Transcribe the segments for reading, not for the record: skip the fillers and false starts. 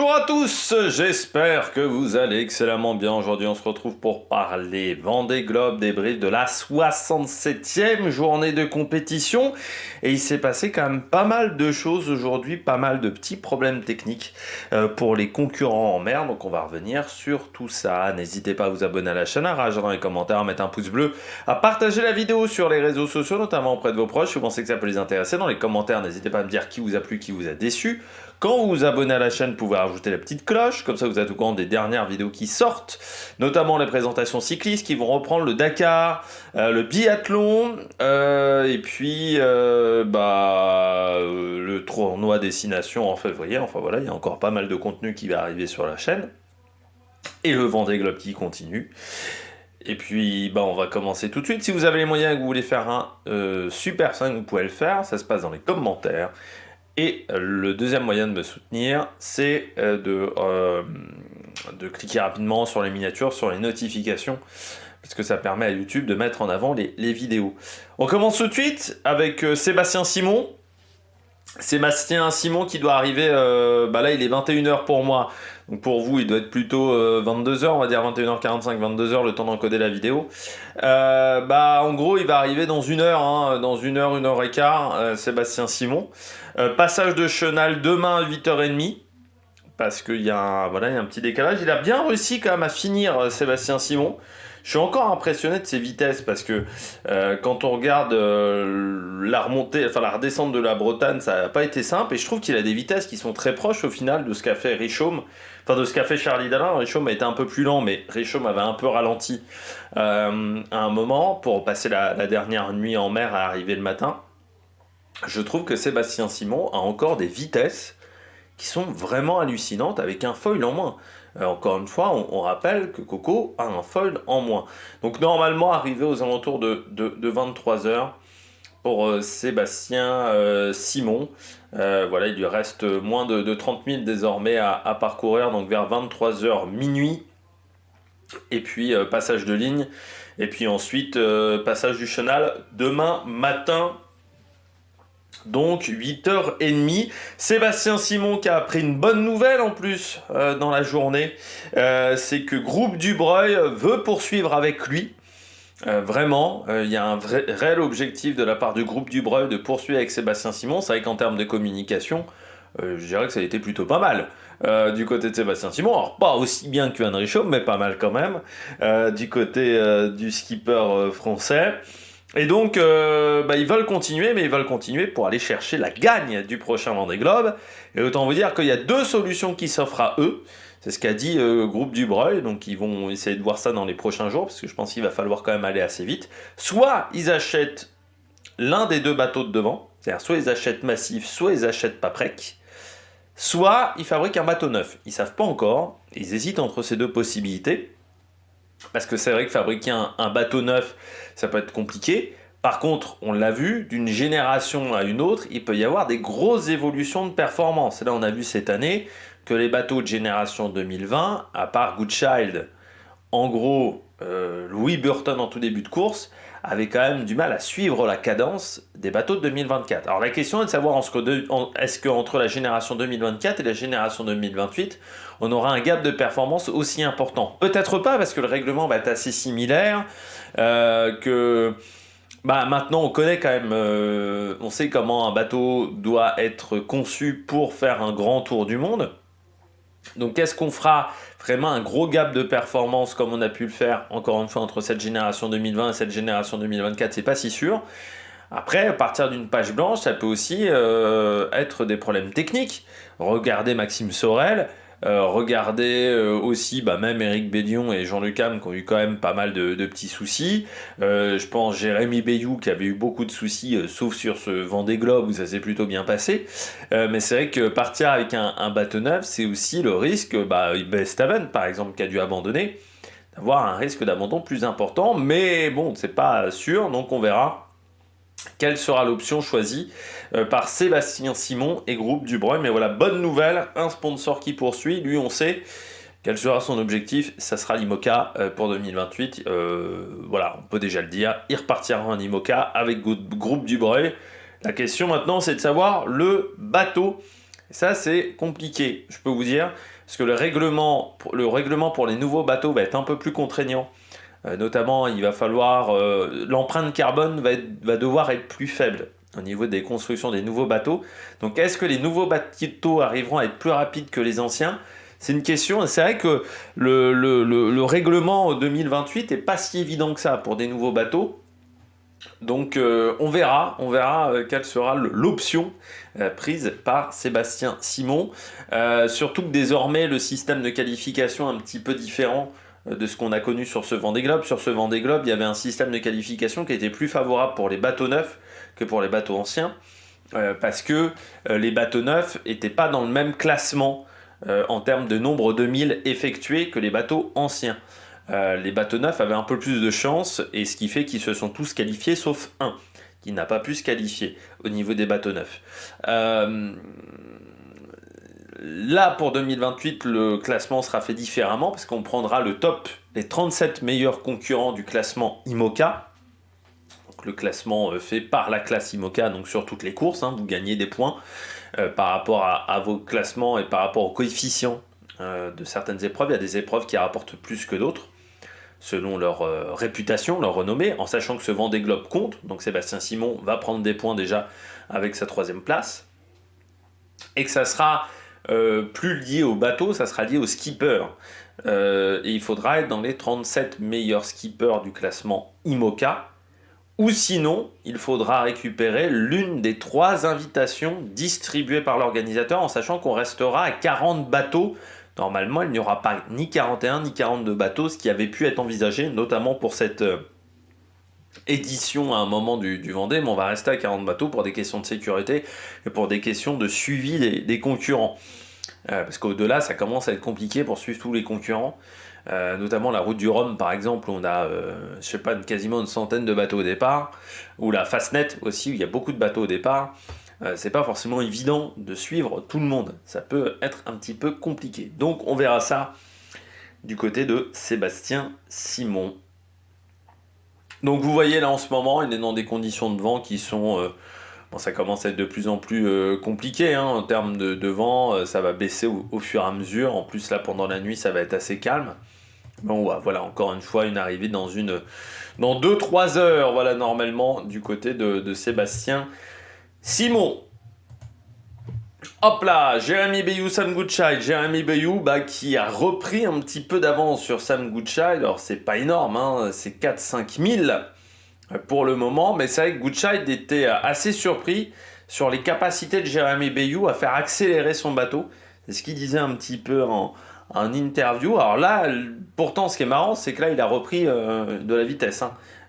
Bonjour à tous, j'espère que vous allez excellemment bien. Aujourd'hui on se retrouve pour parler Vendée Globe, débrief de la 67e journée de compétition. Et il s'est passé quand même pas mal de choses aujourd'hui, pas mal de petits problèmes techniques pour les concurrents en mer. Donc on va revenir sur tout ça. N'hésitez pas à vous abonner à la chaîne, à réagir dans les commentaires, à mettre un pouce bleu, à partager la vidéo sur les réseaux sociaux, notamment auprès de vos proches si vous pensez que ça peut les intéresser. Dans les commentaires, n'hésitez pas à me dire qui vous a plu, qui vous a déçu. Quand vous vous abonnez à la chaîne, vous pouvez rajouter la petite cloche, comme ça vous êtes au courant des dernières vidéos qui sortent, notamment les présentations cyclistes qui vont reprendre le Dakar, le biathlon, et puis le tournoi destination en février. Enfin voilà, il y a encore pas mal de contenu qui va arriver sur la chaîne. Et le Vendée Globe qui continue. Et puis, on va commencer tout de suite. Si vous avez les moyens et que vous voulez faire un Super 5, vous pouvez le faire. Ça se passe dans les commentaires. Et le deuxième moyen de me soutenir, c'est de cliquer rapidement sur les miniatures, sur les notifications, parce que ça permet à YouTube de mettre en avant les vidéos. On commence tout de suite avec Sébastien Simon. Sébastien Simon qui doit arriver, là il est 21h pour moi, donc pour vous il doit être plutôt 22h, on va dire 21h45, 22h le temps d'encoder la vidéo. En gros il va arriver dans une heure, dans une heure et quart, Sébastien Simon. Passage de Chenal demain à 8h30, parce qu'il y a un petit décalage. Il a bien réussi quand même à finir Sébastien Simon. Je suis encore impressionné de ses vitesses parce que quand on regarde la redescente de la Bretagne, ça n'a pas été simple et je trouve qu'il a des vitesses qui sont très proches au final de ce qu'a fait Richomme, de ce qu'a fait Charlie Dalin. Richomme a été un peu plus lent, mais Richomme avait un peu ralenti à un moment pour passer la dernière nuit en mer et arriver le matin. Je trouve que Sébastien Simon a encore des vitesses qui sont vraiment hallucinantes avec un foil en moins. Encore une fois, on rappelle que Coco a un foil en moins. Donc normalement, arrivé aux alentours de 23h pour Sébastien Simon. Il lui reste moins de 30 000 désormais à parcourir, donc vers 23h minuit. Et puis passage de ligne. Et puis ensuite, passage du Chenal demain matin. Donc 8h30, Sébastien Simon qui a appris une bonne nouvelle en plus dans la journée, c'est que Groupe Dubreuil veut poursuivre avec lui. Vraiment, il y a un réel objectif de la part du Groupe Dubreuil de poursuivre avec Sébastien Simon. C'est vrai qu'en termes de communication, je dirais que ça a été plutôt pas mal du côté de Sébastien Simon. Alors pas aussi bien que Van Richomme, mais pas mal quand même du côté du skipper français. Et donc, ils veulent continuer, mais ils veulent continuer pour aller chercher la gagne du prochain Vendée Globe. Et autant vous dire qu'il y a deux solutions qui s'offrent à eux. C'est ce qu'a dit Groupe Dubreuil, donc ils vont essayer de voir ça dans les prochains jours, parce que je pense qu'il va falloir quand même aller assez vite. Soit ils achètent l'un des deux bateaux de devant, c'est-à-dire soit ils achètent Massif, soit ils achètent Paprec, soit ils fabriquent un bateau neuf. Ils ne savent pas encore, ils hésitent entre ces deux possibilités. Parce que c'est vrai que fabriquer un bateau neuf, ça peut être compliqué. Par contre, on l'a vu, d'une génération à une autre, il peut y avoir des grosses évolutions de performance. Et là, on a vu cette année que les bateaux de génération 2020, à part Goodchild, en gros, Louis Burton en tout début de course, avait quand même du mal à suivre la cadence des bateaux de 2024. Alors la question est de savoir est-ce qu'entre la génération 2024 et la génération 2028, on aura un gap de performance aussi important. Peut-être pas, parce que le règlement va être assez similaire, maintenant on connaît quand même, on sait comment un bateau doit être conçu pour faire un grand tour du monde. Donc qu'est-ce qu'on fera vraiment un gros gap de performance comme on a pu le faire encore une fois entre cette génération 2020 et cette génération 2024, c'est pas si sûr. Après, à partir d'une page blanche, ça peut aussi être des problèmes techniques. Regardez Maxime Sorel, regardez aussi même Éric Bélion et Jean-Luc Ham qui ont eu quand même pas mal de petits soucis. Je pense Jérémy Bayou qui avait eu beaucoup de soucis, sauf sur ce Vendée Globe où ça s'est plutôt bien passé. Mais c'est vrai que partir avec un bateau neuf, c'est aussi le risque, Bestaven par exemple qui a dû abandonner, d'avoir un risque d'abandon plus important. Mais bon, c'est pas sûr, donc on verra quelle sera l'option choisie par Sébastien Simon et Groupe Dubreuil. Mais voilà, bonne nouvelle, un sponsor qui poursuit, lui on sait quel sera son objectif, ça sera l'IMOCA pour 2028. On peut déjà le dire, il repartira en IMOCA avec Groupe Dubreuil. La question maintenant c'est de savoir le bateau Et ça, c'est compliqué, je peux vous dire, parce que le règlement pour les nouveaux bateaux va être un peu plus contraignant. Notamment, il va falloir l'empreinte carbone va devoir être plus faible au niveau des constructions des nouveaux bateaux. Donc, est-ce que les nouveaux bateaux arriveront à être plus rapides que les anciens? C'est une question. C'est vrai que le règlement 2028 n'est pas si évident que ça pour des nouveaux bateaux. Donc on verra quelle sera l'option prise par Sébastien Simon. Surtout que désormais le système de qualification est un petit peu différent de ce qu'on a connu sur ce Vendée Globe. Sur ce Vendée Globe, il y avait un système de qualification qui était plus favorable pour les bateaux neufs que pour les bateaux anciens, parce que les bateaux neufs n'étaient pas dans le même classement en termes de nombre de milles effectués que les bateaux anciens. Les bateaux neufs avaient un peu plus de chance, et ce qui fait qu'ils se sont tous qualifiés sauf un qui n'a pas pu se qualifier au niveau des bateaux neufs. Là, pour 2028, le classement sera fait différemment parce qu'on prendra le top, les 37 meilleurs concurrents du classement IMOCA. Donc, le classement fait par la classe IMOCA, donc sur toutes les courses, vous gagnez des points par rapport à vos classements et par rapport aux coefficients de certaines épreuves. Il y a des épreuves qui rapportent plus que d'autres, selon leur réputation, leur renommée, en sachant que ce Vendée Globe compte. Donc Sébastien Simon va prendre des points déjà avec sa 3e place, et que ça sera plus lié au bateau, ça sera lié au skipper. Et il faudra être dans les 37 meilleurs skippers du classement IMOCA, ou sinon, il faudra récupérer l'une des 3 invitations distribuées par l'organisateur, en sachant qu'on restera à 40 bateaux. Normalement, il n'y aura pas ni 41 ni 42 bateaux, ce qui avait pu être envisagé, notamment pour cette édition à un moment du Vendée, mais on va rester à 40 bateaux pour des questions de sécurité et pour des questions de suivi des concurrents. Parce qu'au-delà, ça commence à être compliqué pour suivre tous les concurrents. Notamment la route du Rhum, par exemple, où on a quasiment une centaine de bateaux au départ, ou la Fastnet aussi, où il y a beaucoup de bateaux au départ. C'est pas forcément évident de suivre tout le monde. Ça peut être un petit peu compliqué. Donc on verra ça du côté de Sébastien Simon. Donc vous voyez là en ce moment, il est dans des conditions de vent qui sont... ça commence à être de plus en plus compliqué en termes de vent. Ça va baisser au fur et à mesure. En plus là pendant la nuit, ça va être assez calme. Bon, voilà, encore une fois, une arrivée dans 2-3 heures, voilà, normalement, du côté de Sébastien Simon. Hop là, Jérémy Bayou, Sam Goodchild. Jérémy Bayou, qui a repris un petit peu d'avance sur Sam Goodchild. Alors, c'est pas énorme, c'est 4-5 000 pour le moment, mais c'est vrai que Goodchild était assez surpris sur les capacités de Jérémy Bayou à faire accélérer son bateau. C'est ce qu'il disait un petit peu en interview. Alors là, pourtant, ce qui est marrant, c'est que là, il a repris de la vitesse.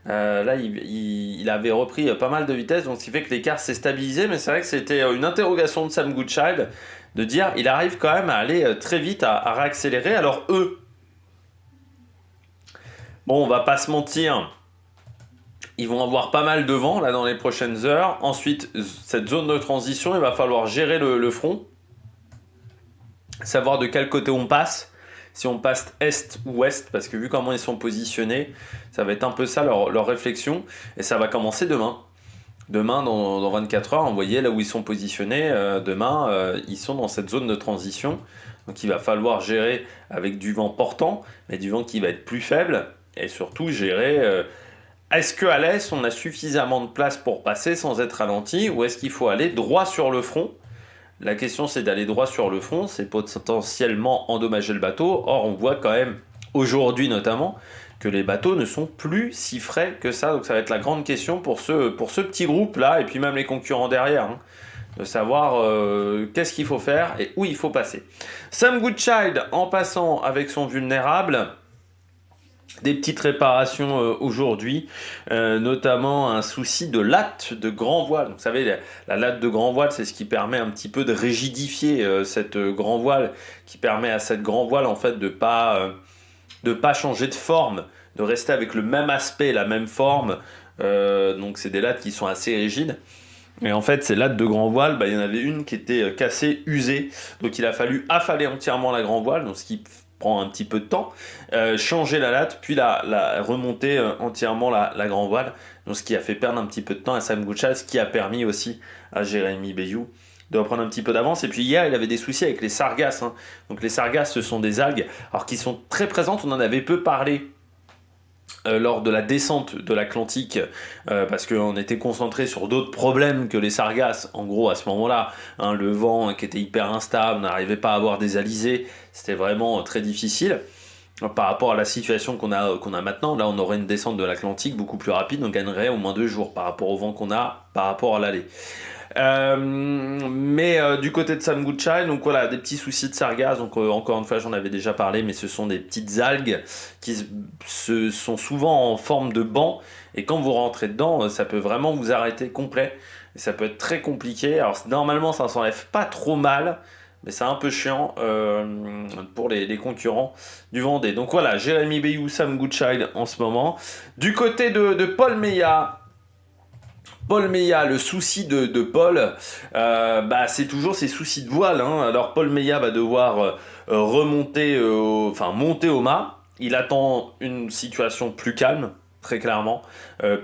Là, il avait repris pas mal de vitesse, donc ce qui fait que l'écart s'est stabilisé. Mais c'est vrai que c'était une interrogation de Sam Goodchild de dire il arrive quand même à aller très vite, à réaccélérer. Alors eux, bon, on va pas se mentir, ils vont avoir pas mal de vent là dans les prochaines heures. Ensuite, cette zone de transition, il va falloir gérer le front, savoir de quel côté on passe, si on passe est ou ouest, parce que vu comment ils sont positionnés, ça va être un peu ça leur réflexion, et ça va commencer demain. Demain, dans 24 heures, vous voyez là où ils sont positionnés, demain, ils sont dans cette zone de transition, donc il va falloir gérer avec du vent portant, mais du vent qui va être plus faible, et surtout gérer... est-ce qu'à l'est, on a suffisamment de place pour passer sans être ralenti, ou est-ce qu'il faut aller droit sur le front? La question, c'est d'aller droit sur le front, c'est potentiellement endommager le bateau. Or, on voit quand même, aujourd'hui notamment, que les bateaux ne sont plus si frais que ça. Donc ça va être la grande question pour ce petit groupe-là, et puis même les concurrents derrière, de savoir qu'est-ce qu'il faut faire et où il faut passer. Sam Goodchild, en passant avec son vulnérable... Des petites réparations aujourd'hui, notamment un souci de latte de grand voile. Donc, vous savez, la latte de grand voile, c'est ce qui permet un petit peu de rigidifier cette grand voile, qui permet à cette grand voile en fait de pas changer de forme, de rester avec le même aspect, la même forme. Donc c'est des lattes qui sont assez rigides. Et en fait, ces lattes de grand voile, il y en avait une qui était cassée, usée. Donc il a fallu affaler entièrement la grand voile, donc ce qui prend un petit peu de temps, changer la latte, puis la remonter entièrement la grand voile, donc ce qui a fait perdre un petit peu de temps à Sam Goodchild, ce qui a permis aussi à Jérémy Bayou de reprendre un petit peu d'avance. Et puis hier, il avait des soucis avec les sargasses. Hein. Donc les sargasses, ce sont des algues, alors qui sont très présentes. On en avait peu parlé lors de la descente de l'Atlantique, parce qu'on était concentré sur d'autres problèmes que les sargasses, en gros à ce moment-là, hein, le vent qui était hyper instable, on n'arrivait pas à avoir des alizés, c'était vraiment très difficile. Par rapport à la situation qu'on a maintenant, là on aurait une descente de l'Atlantique beaucoup plus rapide, on gagnerait au moins 2 jours par rapport au vent qu'on a, par rapport à l'aller. Mais du côté de Sam Goodchild, donc voilà, des petits soucis de sargasse. Donc encore une fois, j'en avais déjà parlé, mais ce sont des petites algues qui sont souvent en forme de banc. Et quand vous rentrez dedans, ça peut vraiment vous arrêter complet. Et ça peut être très compliqué. Alors normalement, ça ne s'enlève pas trop mal, mais c'est un peu chiant pour les concurrents du Vendée. Donc voilà, Jérémy Bayou, Sam Goodchild en ce moment. Du côté de Paul Meillat. Paul Meillat, le souci de Paul, c'est toujours ses soucis de voile. Hein. Alors Paul Meillat va devoir monter au mât. Il attend une situation plus calme, très clairement,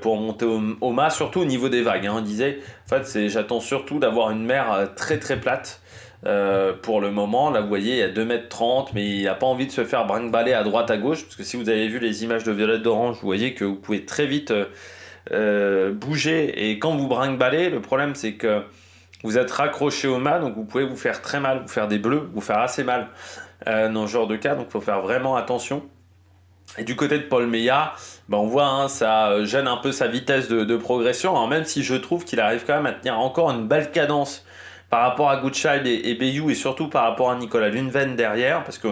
pour monter au mât, surtout au niveau des vagues. Hein. On disait, en fait, j'attends surtout d'avoir une mer très très plate. Pour le moment, là vous voyez, il y a 2,30 m, mais il n'a pas envie de se faire brinque-baller à droite à gauche, parce que si vous avez vu les images de Violette d'Orange, vous voyez que vous pouvez très vite bouger, et quand vous brinque-ballez, le problème c'est que vous êtes raccroché au mât, donc vous pouvez vous faire très mal, vous faire des bleus, vous faire assez mal dans ce genre de cas, donc il faut faire vraiment attention. Et du côté de Paul Meillat, on voit, hein, ça gêne un peu sa vitesse de progression, alors même si je trouve qu'il arrive quand même à tenir encore une belle cadence par rapport à Goodchild et Bayou, et surtout par rapport à Nicolas Lunven derrière, parce que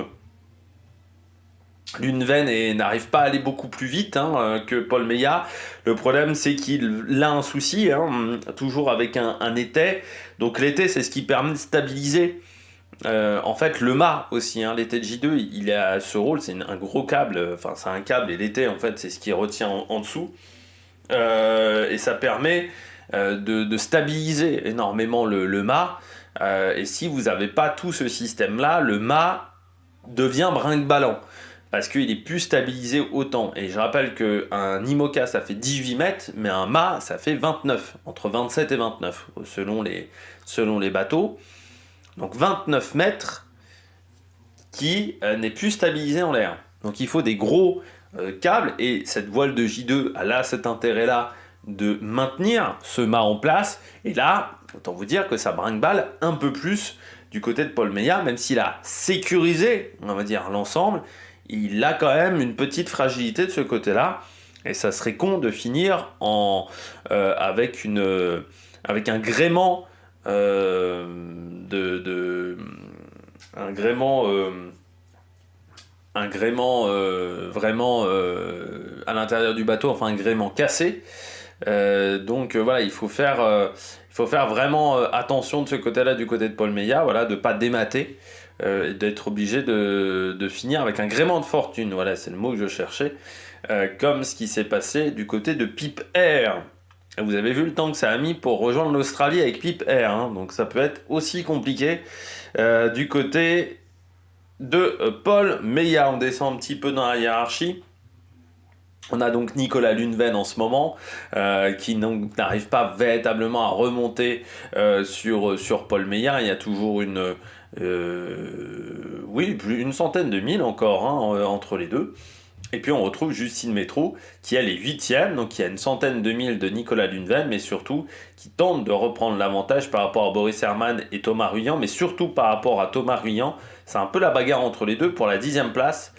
Lunven n'arrive pas à aller beaucoup plus vite que Paul Meillat. Le problème, c'est qu'il a un souci, toujours avec un étai. Donc l'étai, c'est ce qui permet de stabiliser en fait le mât aussi. L'étai de J2, il a ce rôle, c'est un gros câble. Enfin, c'est un câble, et l'étai, en fait, c'est ce qui retient en dessous. Et ça permet de stabiliser énormément le mât. Et si vous n'avez pas tout ce système-là, le mât devient brinque-ballant, parce qu'il est plus stabilisé autant. Et je rappelle qu'un IMOCA, ça fait 18 mètres, mais un mât, ça fait 29, entre 27 et 29, selon les bateaux. Donc 29 mètres qui n'est plus stabilisé en l'air. Donc il faut des gros câbles, et cette voile de J2, elle a cet intérêt-là de maintenir ce mât en place. Et là, autant vous dire que ça brinque-balle un peu plus du côté de Paul Meillat, même s'il a sécurisé, on va dire, l'ensemble. Il a quand même une petite fragilité de ce côté-là, et ça serait con de finir avec un gréement vraiment à l'intérieur du bateau, enfin un gréement cassé. Donc voilà, il faut faire vraiment attention de ce côté-là, du côté de Paul Meillat, voilà, de ne pas démater. D'être obligé de finir avec un gréement de fortune, voilà, c'est le mot que je cherchais, comme ce qui s'est passé du côté de Pip Air. Vous avez vu le temps que ça a mis pour rejoindre l'Australie avec Pip Air, donc ça peut être aussi compliqué du côté de Paul Meillat. On descend un petit peu dans la hiérarchie. On a donc Nicolas Lunven en ce moment, qui n'arrive pas véritablement à remonter sur Paul Meillat. Il y a toujours une centaine de milles encore entre les deux. Et puis on retrouve Justine Métraux, qui elle est 8ème, donc qui a une centaine de milles de Nicolas Lunven, mais surtout qui tente de reprendre l'avantage par rapport à Boris Herrmann et Thomas Ruyant, mais surtout par rapport à Thomas Ruyant. C'est un peu la bagarre entre les deux pour la 10e place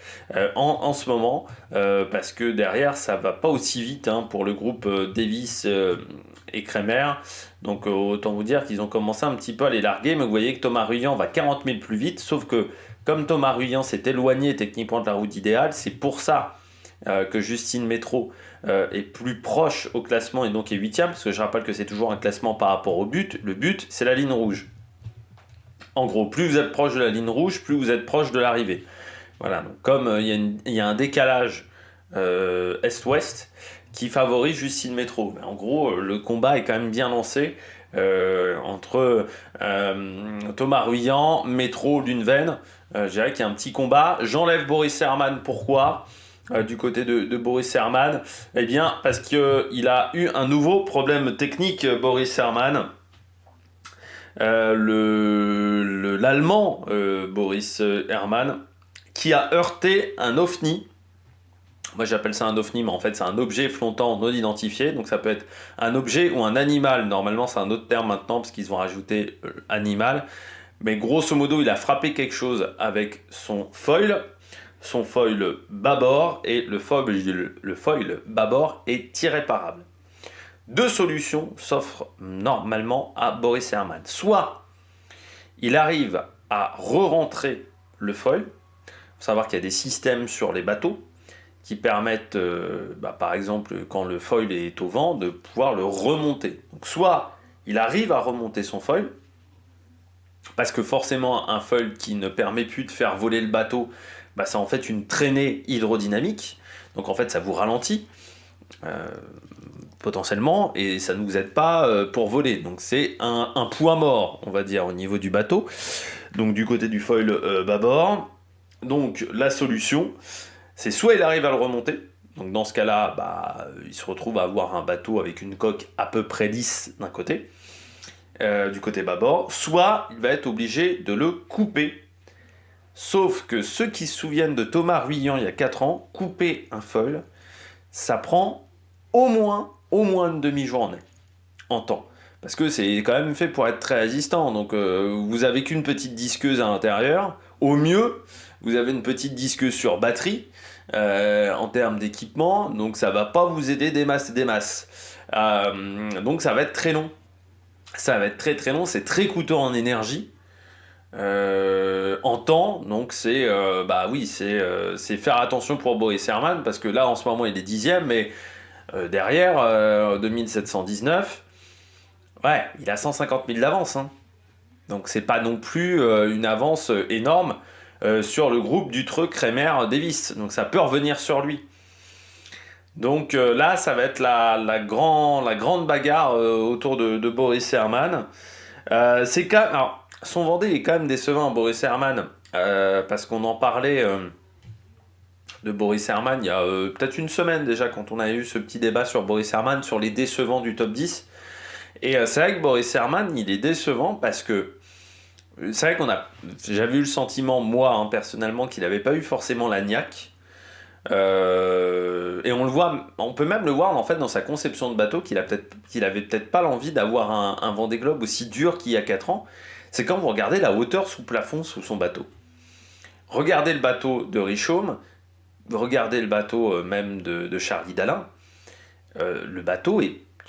en ce moment, parce que derrière ça va pas aussi vite pour le groupe Davis et Kremer. Donc autant vous dire qu'ils ont commencé un petit peu à les larguer, mais vous voyez que Thomas Ruyant va 40 000 plus vite, sauf que comme Thomas Ruyant s'est éloigné techniquement de la route idéale, c'est pour ça que Justine Métraux est plus proche au classement et donc est 8ème, parce que je rappelle que c'est toujours un classement par rapport au but. Le but, c'est la ligne rouge. En gros, plus vous êtes proche de la ligne rouge, plus vous êtes proche de l'arrivée. Voilà, donc comme il y a un décalage est-ouest qui favorise Justine Métraux. En gros, le combat est quand même bien lancé entre Thomas Ruyant, Métraux, Lunven. Je dirais qu'il y a un petit combat. J'enlève Boris Herrmann, pourquoi du côté de Boris Herrmann? Eh bien, parce qu'il a eu un nouveau problème technique, Boris Herrmann. l'Allemand Boris Herrmann, qui a heurté un OVNI. Moi j'appelle ça un OVNI, mais en fait c'est un objet flottant non identifié, donc ça peut être un objet ou un animal. Normalement c'est un autre terme maintenant, parce qu'ils ont rajouté animal. Mais grosso modo, il a frappé quelque chose avec son foil bâbord, et le foil bâbord est irréparable. Deux solutions s'offrent normalement à Boris Herrmann. Soit il arrive à re-rentrer le foil. Il faut savoir qu'il y a des systèmes sur les bateaux qui permettent, par exemple, quand le foil est au vent, de pouvoir le remonter. Donc, soit il arrive à remonter son foil, parce que forcément, un foil qui ne permet plus de faire voler le bateau, c'est en fait une traînée hydrodynamique. Donc, en fait, ça vous ralentit, potentiellement, et ça ne vous aide pas pour voler. Donc, c'est un poids mort, on va dire, au niveau du bateau. Donc, du côté du foil bâbord. Donc, la solution, c'est soit il arrive à le remonter, donc dans ce cas-là, il se retrouve à avoir un bateau avec une coque à peu près lisse d'un côté, du côté bâbord, soit il va être obligé de le couper. Sauf que ceux qui se souviennent de Thomas Ruyant il y a 4 ans, couper un foil, ça prend au moins une demi-journée en temps. Parce que c'est quand même fait pour être très résistant, donc vous avez qu'une petite disqueuse à l'intérieur, au mieux, vous avez une petite disqueuse sur batterie, en termes d'équipement, donc ça va pas vous aider des masses. Donc ça va être très long. Ça va être très très long, c'est très coûteux en énergie, en temps, donc c'est faire attention pour Boris Herrmann, parce que là en ce moment il est 10e, mais derrière, 2719, ouais, il a 150 000 d'avance, hein. Donc c'est pas non plus une avance énorme sur le groupe Dutreux, Kremer, Davis. Donc ça peut revenir sur lui. Donc là, ça va être la grande bagarre autour de Boris Herrmann. Alors, son Vendée est quand même décevant, Boris Herrmann, parce qu'on en parlait de Boris Herrmann il y a peut-être une semaine déjà, quand on a eu ce petit débat sur Boris Herrmann, sur les décevants du top 10. Et c'est vrai que Boris Herrmann, il est décevant parce que c'est vrai j'avais eu le sentiment, moi, personnellement, qu'il n'avait pas eu forcément la niaque. Et on peut même le voir en fait dans sa conception de bateau, qu'il avait peut-être pas l'envie d'avoir un Vendée Globe aussi dur qu'il y a 4 ans. C'est quand vous regardez la hauteur sous plafond sous son bateau. Regardez le bateau de Richomme, regardez le bateau même de Charlie Dalin. Le bateau,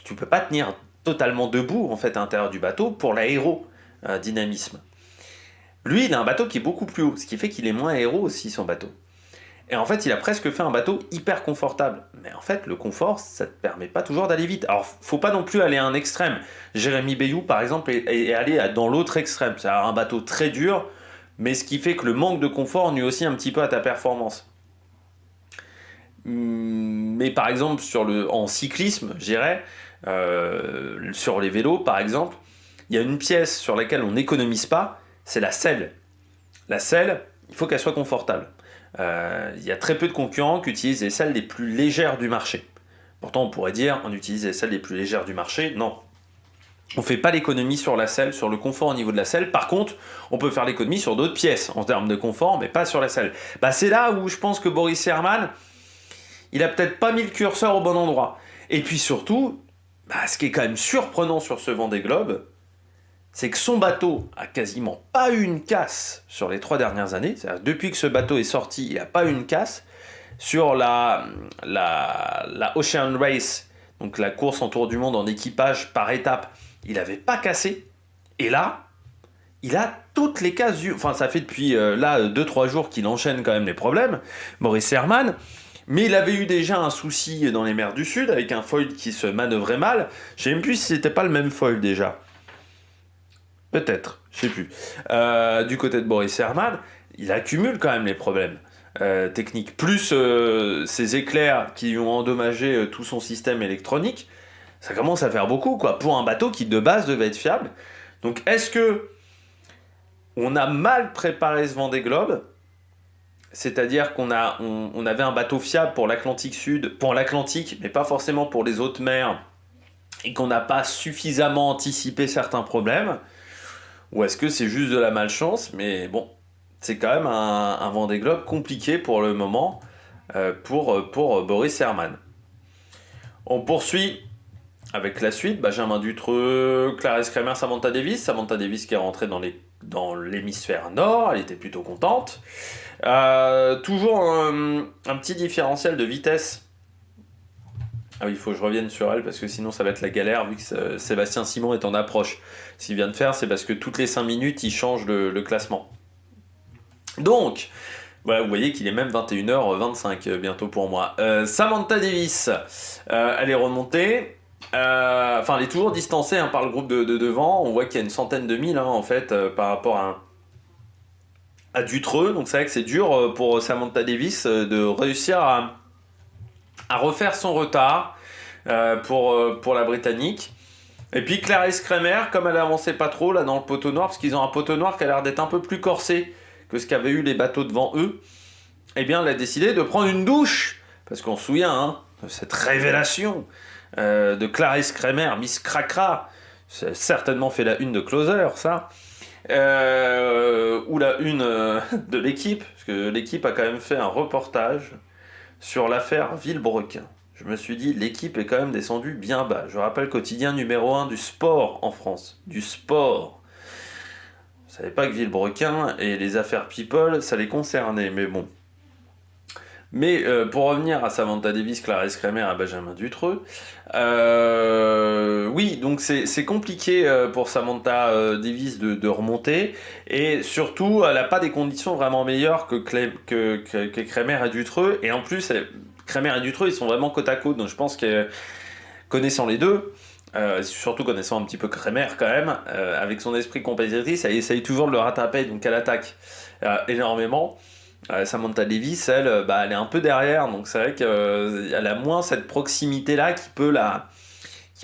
tu peux pas tenir totalement debout en fait à l'intérieur du bateau pour l'aérodynamisme. Lui, il a un bateau qui est beaucoup plus haut, ce qui fait qu'il est moins aéro aussi, son bateau. Et en fait, il a presque fait un bateau hyper confortable. Mais en fait, le confort, ça ne te permet pas toujours d'aller vite. Alors, faut pas non plus aller à un extrême. Jérémy Bayou, par exemple, est allé dans l'autre extrême. C'est un bateau très dur, mais ce qui fait que le manque de confort nuit aussi un petit peu à ta performance. Mais par exemple, en cyclisme, je dirais, sur les vélos, par exemple, il y a une pièce sur laquelle on n'économise pas, c'est la selle. La selle, il faut qu'elle soit confortable. Il y a très peu de concurrents qui utilisent les selles les plus légères du marché. Pourtant, on pourrait dire, on utilise les selles les plus légères du marché. Non. On ne fait pas l'économie sur la selle, sur le confort au niveau de la selle. Par contre, on peut faire l'économie sur d'autres pièces en termes de confort, mais pas sur la selle. C'est là où je pense que Boris Herrmann, il a peut-être pas mis le curseur au bon endroit. Et puis surtout, ce qui est quand même surprenant sur ce Vendée Globe, c'est que son bateau a quasiment pas eu une casse sur les 3 dernières années. C'est-à-dire, depuis que ce bateau est sorti, il n'a pas eu une casse. Sur la Ocean Race, donc la course en tour du monde en équipage par étape, il n'avait pas cassé. Et là, il a toutes les casses Enfin, ça fait depuis 2-3 jours qu'il enchaîne quand même les problèmes, Boris Herrmann. Mais il avait eu déjà un souci dans les mers du Sud, avec un foil qui se manœuvrait mal. Je ne sais même plus si c'était pas le même foil déjà. Peut-être, je sais plus. Du côté de Boris Herrmann, il accumule quand même les problèmes techniques. Plus ces éclairs qui lui ont endommagé tout son système électronique, ça commence à faire beaucoup, quoi, pour un bateau qui de base devait être fiable. Donc est-ce que on a mal préparé ce Vendée Globe ? C'est-à-dire qu'on avait un bateau fiable pour l'Atlantique Sud, pour l'Atlantique, mais pas forcément pour les autres mers, et qu'on n'a pas suffisamment anticipé certains problèmes. Ou est-ce que c'est juste de la malchance? Mais bon, c'est quand même un Vendée Globe compliqué pour le moment pour Boris Herrmann. On poursuit avec la suite. Benjamin Dutreux, Clarisse Kremer, Samantha Davis. Samantha Davis qui est rentrée dans l'hémisphère nord. Elle était plutôt contente. Toujours un petit différentiel de vitesse. Ah oui, il faut que je revienne sur elle parce que sinon ça va être la galère vu que Sébastien Simon est en approche. Ce qu'il vient de faire, c'est parce que toutes les 5 minutes, il change le classement. Donc, voilà, vous voyez qu'il est même 21h25 bientôt pour moi. Samantha Davis, elle est remontée. Enfin, elle est toujours distancée par le groupe de devant. On voit qu'il y a une centaine de milles en fait par rapport à Dutreux. Donc c'est vrai que c'est dur pour Samantha Davis de réussir à refaire son retard pour la Britannique. Et puis Clarisse Kremer, comme elle avançait pas trop là dans le poteau noir, parce qu'ils ont un poteau noir qui a l'air d'être un peu plus corsé que ce qu'avaient eu les bateaux devant eux, eh bien elle a décidé de prendre une douche. Parce qu'on se souvient de cette révélation de Clarisse Kremer, Miss Cracra. Ça a certainement fait la une de Closer, ça. Ou la une de l'équipe, parce que l'équipe a quand même fait un reportage sur l'affaire Villebrequin. Je me suis dit, l'équipe est quand même descendue bien bas. Je rappelle, quotidien numéro 1 du sport en France. Du sport. Je ne savais pas que Villebrequin et les affaires People, ça les concernait, mais bon. Mais pour revenir à Samantha Davis, Clarisse Kremer, à Benjamin Dutreux, oui, donc c'est compliqué pour Samantha Davis de remonter, et surtout, elle n'a pas des conditions vraiment meilleures que Kremer et Dutreux, et en plus, Kremer et Dutreux, ils sont vraiment côte à côte, donc je pense que connaissant les deux, surtout connaissant un petit peu Kremer quand même, avec son esprit compétitrice, elle essaye toujours de le rattraper, donc elle attaque énormément. Samantha Davis, elle est un peu derrière, donc c'est vrai qu'elle a moins cette proximité-là qui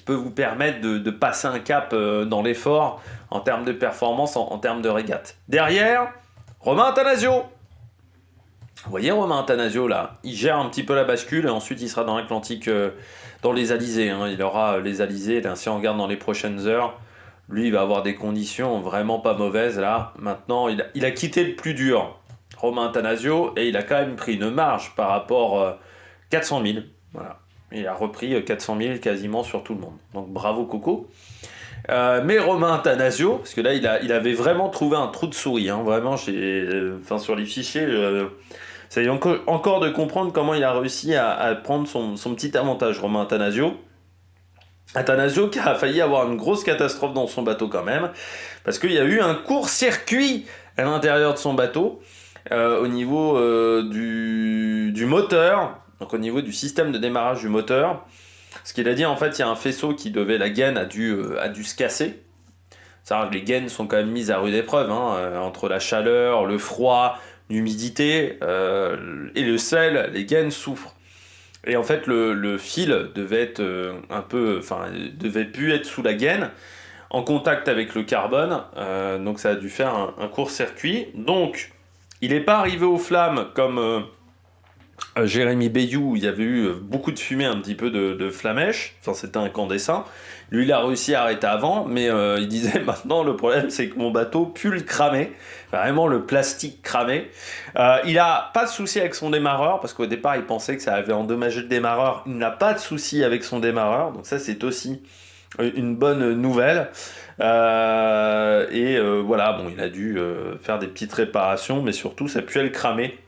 peut vous permettre de passer un cap dans l'effort en termes de performance, en termes de régate. Derrière, Romain Attanasio. Vous voyez Romain Attanasio là, il gère un petit peu la bascule et ensuite il sera dans l'Atlantique, dans les alizés. Il aura les alizés, là, si on regarde dans les prochaines heures, lui il va avoir des conditions vraiment pas mauvaises là. Maintenant, il a quitté le plus dur. Romain Attanasio, et il a quand même pris une marge par rapport 400 000. Voilà. Il a repris 400 000 quasiment sur tout le monde. Donc bravo Coco. Mais Romain Attanasio, parce que là il avait vraiment trouvé un trou de souris. Vraiment, sur les fichiers, ça y est encore de comprendre comment il a réussi à prendre son petit avantage, Romain Attanasio. Attanasio qui a failli avoir une grosse catastrophe dans son bateau quand même, parce qu'il y a eu un court-circuit à l'intérieur de son bateau. Au niveau du moteur, donc au niveau du système de démarrage du moteur, ce qu'il a dit en fait, il y a un faisceau qui devait, la gaine a dû se casser. C'est-à-dire que les gaines sont quand même mises à rude épreuve, entre la chaleur, le froid, l'humidité et le sel, les gaines souffrent. Et en fait, le fil devait être devait plus être sous la gaine, en contact avec le carbone, donc ça a dû faire un court-circuit. Donc il n'est pas arrivé aux flammes comme Jérémy Bayou, où il y avait eu beaucoup de fumée, un petit peu de flamèche. Enfin, c'était incandescent. Lui, il a réussi à arrêter avant, mais il disait maintenant, le problème, c'est que mon bateau pue le cramé. Vraiment, le plastique cramé. Il n'a pas de souci avec son démarreur, parce qu'au départ, il pensait que ça avait endommagé le démarreur. Il n'a pas de souci avec son démarreur, donc ça, c'est aussi une bonne nouvelle. Voilà, il a dû faire des petites réparations, mais surtout ça puait le cramer.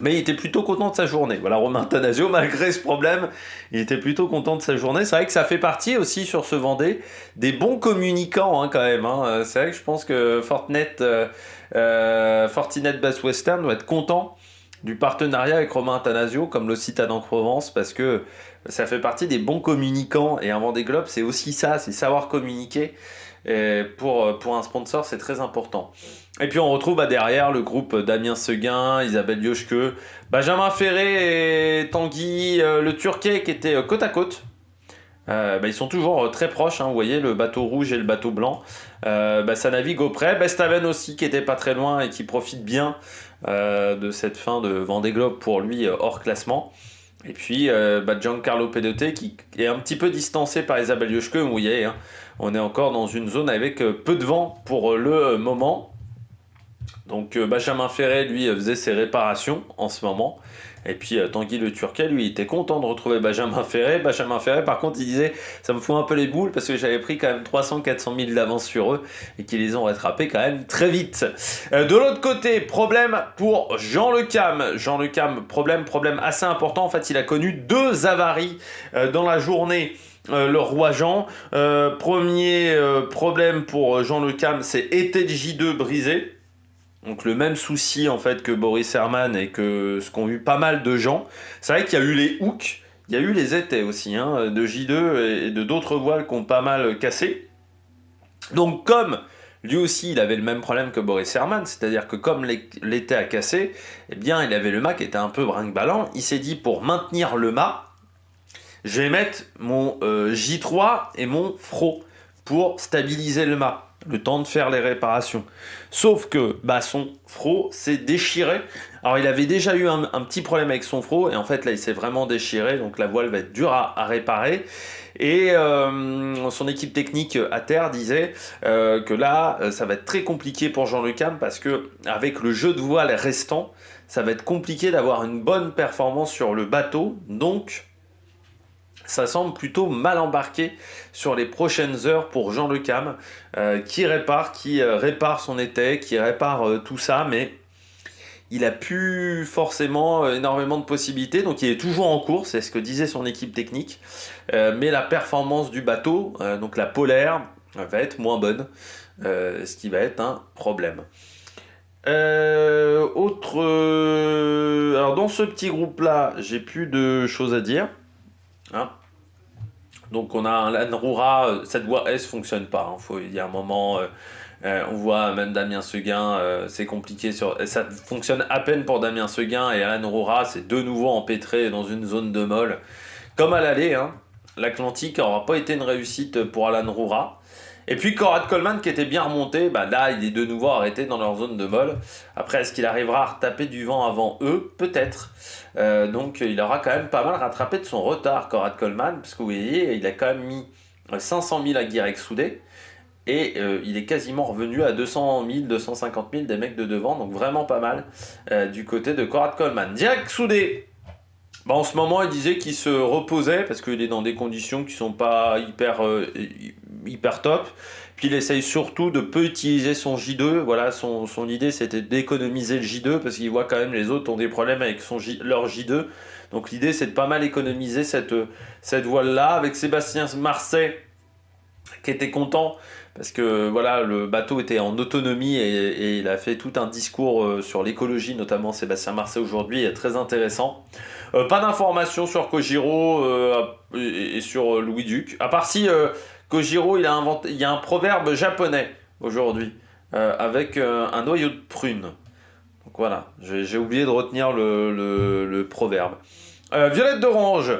Mais il était plutôt content de sa journée. Voilà, Romain Attanasio, malgré ce problème, il était plutôt content de sa journée. C'est vrai que ça fait partie aussi sur ce Vendée des bons communicants quand même. C'est vrai que je pense que Fortinet Bass Western doit être content du partenariat avec Romain Attanasio, comme l'Occitane en Provence, parce que ça fait partie des bons communicants. Et un Vendée Globe, c'est aussi ça, c'est savoir communiquer. Et pour un sponsor, c'est très important. Et puis on retrouve derrière le groupe Damien Seguin, Isabelle Yoshke, Benjamin Ferré et Tanguy le Turquet qui étaient côte à côte. Ils sont toujours très proches, vous voyez le bateau rouge et le bateau blanc. Ça navigue auprès. Bestaven aussi qui était pas très loin et qui profite bien de cette fin de Vendée Globe pour lui hors classement. Et puis Giancarlo Pedotte qui est un petit peu distancé par Isabelle Yoshke, vous voyez, hein. On est encore dans une zone avec peu de vent pour le moment. Donc Benjamin Ferré, lui, faisait ses réparations en ce moment. Et puis Tanguy Le Turquet, lui, il était content de retrouver Benjamin Ferré. Benjamin Ferré, par contre, il disait, ça me fout un peu les boules parce que j'avais pris quand même 300-400 000 d'avance sur eux et qu'ils les ont rattrapés quand même très vite. De l'autre côté, problème pour Jean Le Cam. Jean Le Cam, problème assez important. En fait, il a connu 2 avaries dans la journée. Le roi Jean. Premier problème pour Jean Le Cam, c'est été de J2 brisé. Donc le même souci en fait que Boris Herman et que ce qu'ont eu pas mal de gens. C'est vrai qu'il y a eu les hooks, il y a eu les étais aussi, hein, de J2 et de d'autres voiles qui ont pas mal cassé. Donc comme lui aussi il avait le même problème que Boris Herman, c'est-à-dire que comme l'été a cassé, eh bien il avait le mât qui était un peu brinque-ballant. Il s'est dit pour maintenir le mât, je vais mettre mon J3 et mon Fro pour stabiliser le mât, le temps de faire les réparations. Sauf que son Fro s'est déchiré. Alors il avait déjà eu un petit problème avec son Fro, et en fait là il s'est vraiment déchiré, donc la voile va être dure à réparer. Et son équipe technique à terre disait que là ça va être très compliqué pour Jean Le Cam, parce que avec le jeu de voile restant, ça va être compliqué d'avoir une bonne performance sur le bateau. Donc ça semble plutôt mal embarqué sur les prochaines heures pour Jean Le Cam, qui répare son étai, qui répare tout ça, mais il n'a plus forcément énormément de possibilités, donc il est toujours en course, c'est ce que disait son équipe technique, mais la performance du bateau, donc la polaire, va être moins bonne, ce qui va être un problème. Alors dans ce petit groupe-là, j'ai plus de choses à dire. Hein. Donc on a un Lanroura, cette voie S fonctionne pas. Hein. Il y a un moment, on voit même Damien Seguin, c'est compliqué. Ça fonctionne à peine pour Damien Seguin, et Lanroura, c'est de nouveau empêtré dans une zone de molle. Comme à l'aller, hein. L'Atlantique n'aura pas été une réussite pour Alan Roura. Et puis Conrad Coleman qui était bien remonté, là il est de nouveau arrêté dans leur zone de molle. Après, est-ce qu'il arrivera à retaper du vent avant eux? Peut-être. Donc il aura quand même pas mal rattrapé de son retard, Conrad Coleman, parce que vous voyez, il a quand même mis 500 000 à Guirec Soudé, et il est quasiment revenu à 200 000, 250 000 des mecs de devant, donc vraiment pas mal du côté de Conrad Coleman. Guirec Soudé, en ce moment il disait qu'il se reposait parce qu'il est dans des conditions qui sont pas hyper top. Puis il essaye surtout de peu utiliser son J2. Voilà, son idée c'était d'économiser le J2 parce qu'il voit quand même les autres ont des problèmes avec leur J2. Donc l'idée c'est de pas mal économiser cette voile-là, avec Sébastien Marseille qui était content parce que voilà, le bateau était en autonomie, et il a fait tout un discours sur l'écologie, notamment Sébastien Marseille aujourd'hui, très intéressant. Pas d'informations sur Kojiro et sur Louis Duc, à part si Kojiro il y a un proverbe japonais aujourd'hui avec un noyau de prune. Donc voilà, j'ai oublié de retenir le proverbe. Violette d'Orange,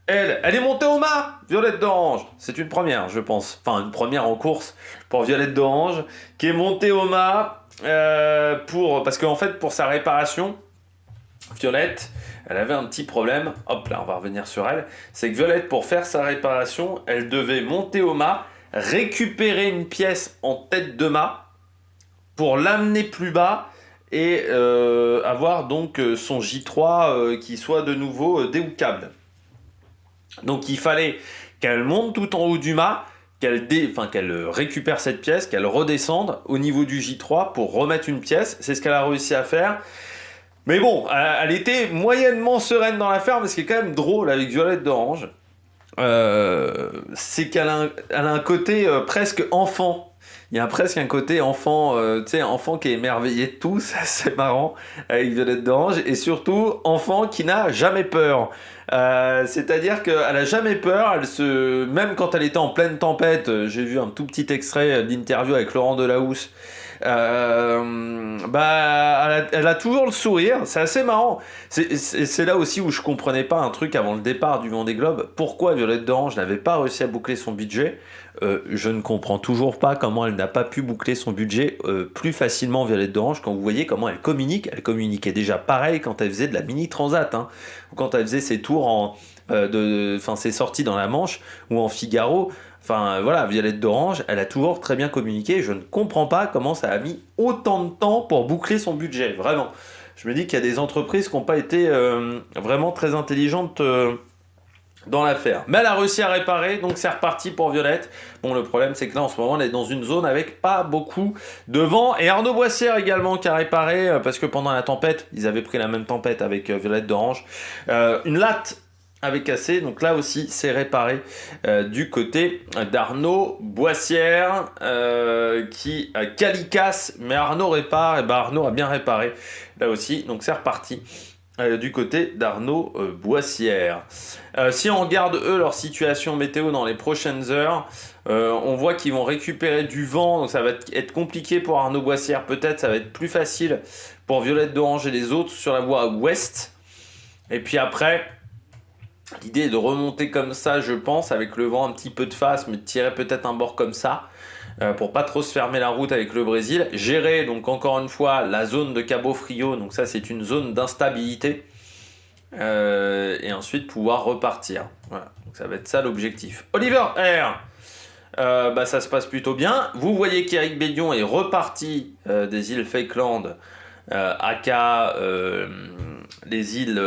elle est montée au mât, Violette d'Orange. C'est une première, je pense. Enfin, une première en course pour Violette d'Orange, qui est montée au mât parce qu'en fait, pour sa réparation, Violette, elle avait un petit problème. Hop là, on va revenir sur elle. C'est que Violette, pour faire sa réparation, elle devait monter au mât, récupérer une pièce en tête de mât pour l'amener plus bas, et avoir donc son J3 qui soit de nouveau déhookable. Donc il fallait qu'elle monte tout en haut du mât, qu'elle récupère cette pièce, qu'elle redescende au niveau du J3 pour remettre une pièce. C'est ce qu'elle a réussi à faire. Mais bon, elle était moyennement sereine dans l'affaire, mais ce qui est quand même drôle avec Violette d'Orange, c'est qu'elle a un côté presque enfant. Il y a presque un côté enfant, enfant qui est émerveillé de tout, c'est assez marrant avec Violette d'Orange, et surtout enfant qui n'a jamais peur. C'est-à-dire qu'elle a jamais peur, même quand elle était en pleine tempête, j'ai vu un tout petit extrait d'interview avec Laurent Delahousse, Elle a toujours le sourire, c'est assez marrant. C'est là aussi où je comprenais pas un truc avant le départ du Vendée Globe. Pourquoi Violette d'Orange n'avait pas réussi à boucler son budget? Je ne comprends toujours pas comment elle n'a pas pu boucler son budget plus facilement, Violette d'Orange, quand vous voyez comment elle communique. Elle communiquait déjà pareil quand elle faisait de la mini transat, hein, ou quand elle faisait ses tours ses sorties dans la Manche ou en Figaro. Enfin voilà, Violette d'Orange, elle a toujours très bien communiqué. Je ne comprends pas comment ça a mis autant de temps pour boucler son budget, vraiment. Je me dis qu'il y a des entreprises qui n'ont pas été vraiment très intelligentes dans l'affaire. Mais elle a réussi à réparer, donc c'est reparti pour Violette. Bon, le problème, c'est que là, en ce moment, elle est dans une zone avec pas beaucoup de vent. Et Arnaud Boissière également qui a réparé, parce que pendant la tempête, ils avaient pris la même tempête avec Violette d'Orange. Une latte avait cassé, donc là aussi, c'est réparé du côté d'Arnaud Boissière, qui calicasse, mais Arnaud répare, et ben Arnaud a bien réparé là aussi, donc c'est reparti. Du côté d'Arnaud Boissière. Si on regarde eux leur situation météo dans les prochaines heures, on voit qu'ils vont récupérer du vent, donc ça va être compliqué pour Arnaud Boissière, peut-être ça va être plus facile pour Violette d'Orange et les autres sur la voie ouest. Et puis après, l'idée est de remonter comme ça, je pense, avec le vent un petit peu de face, mais de tirer peut-être un bord comme ça, pour pas trop se fermer la route avec le Brésil. Gérer donc encore une fois la zone de Cabo Frio, donc ça c'est une zone d'instabilité, et ensuite pouvoir repartir. Voilà, donc ça va être ça l'objectif. Oliver Air, ça se passe plutôt bien. Vous voyez qu'Éric Bédion est reparti des îles Falkland, aka les îles...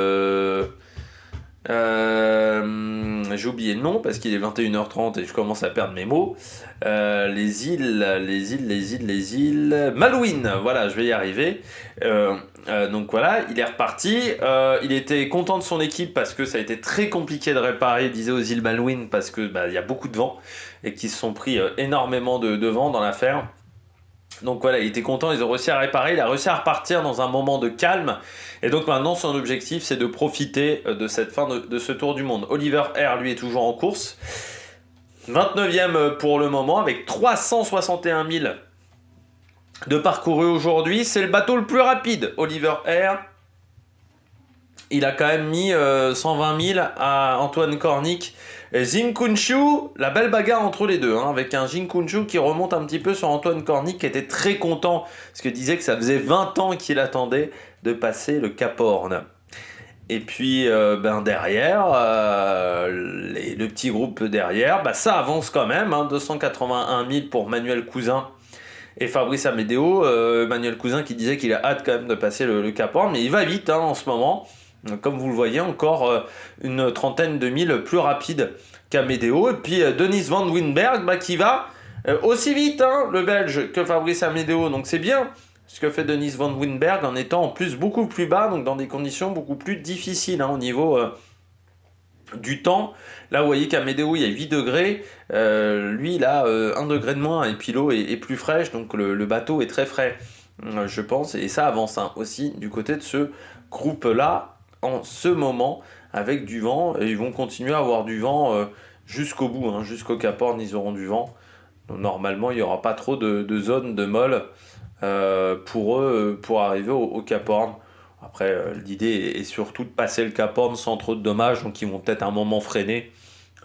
j'ai oublié le nom parce qu'il est 21h30 et je commence à perdre mes mots. Les îles Malouines, voilà, je vais y arriver. Donc voilà, il est reparti. Il était content de son équipe parce que ça a été très compliqué de réparer, il disait, aux îles Malouines, parce que y a beaucoup de vent et qu'ils se sont pris énormément de vent dans l'affaire. Donc voilà, il était content, ils ont réussi à réparer, il a réussi à repartir dans un moment de calme. Et donc maintenant, son objectif, c'est de profiter de cette fin de ce tour du monde. Oliver Air, lui, est toujours en course. 29e pour le moment, avec 361 000 de parcouru aujourd'hui. C'est le bateau le plus rapide, Oliver Air. Il a quand même mis 120 000 à Antoine Cornic. Zinkunshu, la belle bagarre entre les deux, hein, avec un Zinkunshu qui remonte un petit peu sur Antoine Cornic, qui était très content, parce qu'il disait que ça faisait 20 ans qu'il attendait de passer le Cap Horn. Et puis derrière, le petit groupe derrière, ça avance quand même, hein, 281 000 pour Manuel Cousin et Fabrice Amédéo. Manuel Cousin qui disait qu'il a hâte quand même de passer le Cap Horn, mais il va vite, hein, en ce moment. Comme vous le voyez, encore une trentaine de mille plus rapide qu'Amédéo. Et puis Denis Van Winberg qui va aussi vite, hein, le Belge, que Fabrice Amédéo. Donc c'est bien ce que fait Denis Van Winberg, en étant en plus beaucoup plus bas, donc dans des conditions beaucoup plus difficiles, hein, au niveau du temps. Là vous voyez qu'Amédéo il y a 8 degrés, lui il a 1 degré de moins, et puis l'eau est plus fraîche, donc le bateau est très frais, je pense. Et ça avance, hein, aussi du côté de ce groupe-là, en ce moment, avec du vent, et ils vont continuer à avoir du vent jusqu'au bout, hein, jusqu'au Cap Horn, ils auront du vent. Donc, normalement, il n'y aura pas trop de zones de molle pour eux, pour arriver au Cap Horn. Après, l'idée est surtout de passer le Cap Horn sans trop de dommages, donc ils vont peut-être un moment freiner.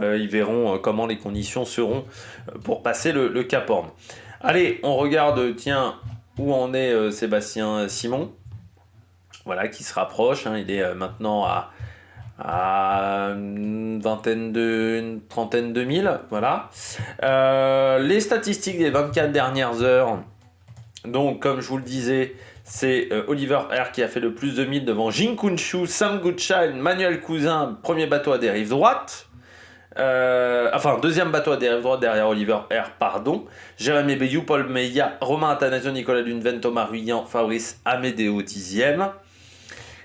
Ils verront comment les conditions seront pour passer le Cap Horn. Allez, on regarde, tiens, où en est Sébastien Simon. Voilà, qui se rapproche, hein, il est maintenant à une trentaine de mille, voilà. Les statistiques des 24 dernières heures, donc comme je vous le disais, c'est Oliver Air qui a fait le plus de 1000 devant Zinkunshu, Sam Goodchild, Manuel Cousin, premier bateau à dérive droite. Deuxième bateau à dérive droite derrière Oliver Air, pardon. Jérémy Bayou, Paul Meillat, Romain Attanasio, Nicolas Lunven, Thomas Ruyant, Fabrice Amédéo, 10e.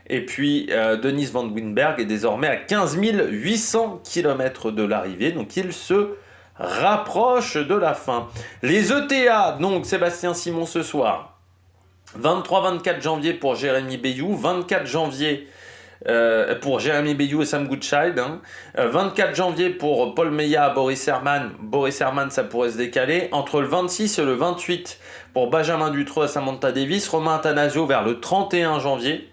Et puis Denis Van Winberg est désormais à 15 800 km de l'arrivée, donc il se rapproche de la fin. Les ETA, donc Sébastien Simon ce soir, 23-24 janvier pour Jérémy Bayou, 24 janvier pour Jérémy Bayou et Sam Goodchild. 24 janvier pour Paul Meillat, Boris Herman. Boris Herman, ça pourrait se décaler. Entre le 26 et le 28 pour Benjamin Dutroux et Samantha Davis. Romain Attanasio vers le 31 janvier.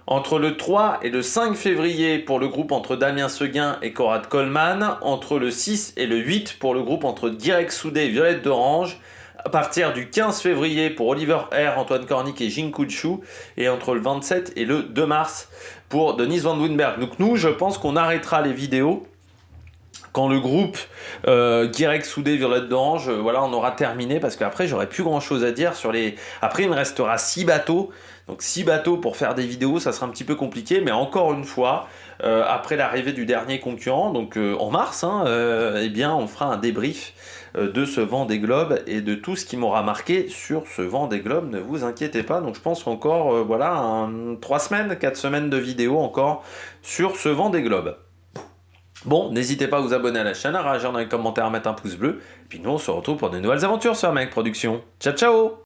Entre le 3 et le 5 février pour le groupe entre Damien Seguin et Conrad Coleman. Entre le 6 et le 8 pour le groupe entre Guirec Soudé et Violette d'Orange. À partir du 15 février pour Oliver R, Antoine Cornic et Jing Kouchou. Et entre le 27 et le 2 mars pour Denise Van Winberg. Donc nous, je pense qu'on arrêtera les vidéos quand le groupe Guirec Soudé, Violette d'Orange, voilà, on aura terminé, parce qu'après, j'aurais plus grand-chose à dire sur les... Après, il me restera 6 bateaux. Donc 6 bateaux pour faire des vidéos, ça sera un petit peu compliqué, mais encore une fois, après l'arrivée du dernier concurrent, donc en mars, eh bien, on fera un débrief de ce Vendée Globe et de tout ce qui m'aura marqué sur ce Vendée Globe, ne vous inquiétez pas. Donc je pense qu'encore, voilà, 3 semaines, 4 semaines de vidéos encore sur ce Vendée Globe. Bon, n'hésitez pas à vous abonner à la chaîne, à réagir dans les commentaires, à mettre un pouce bleu. Et puis nous, on se retrouve pour de nouvelles aventures sur Mec Productions. Ciao, ciao!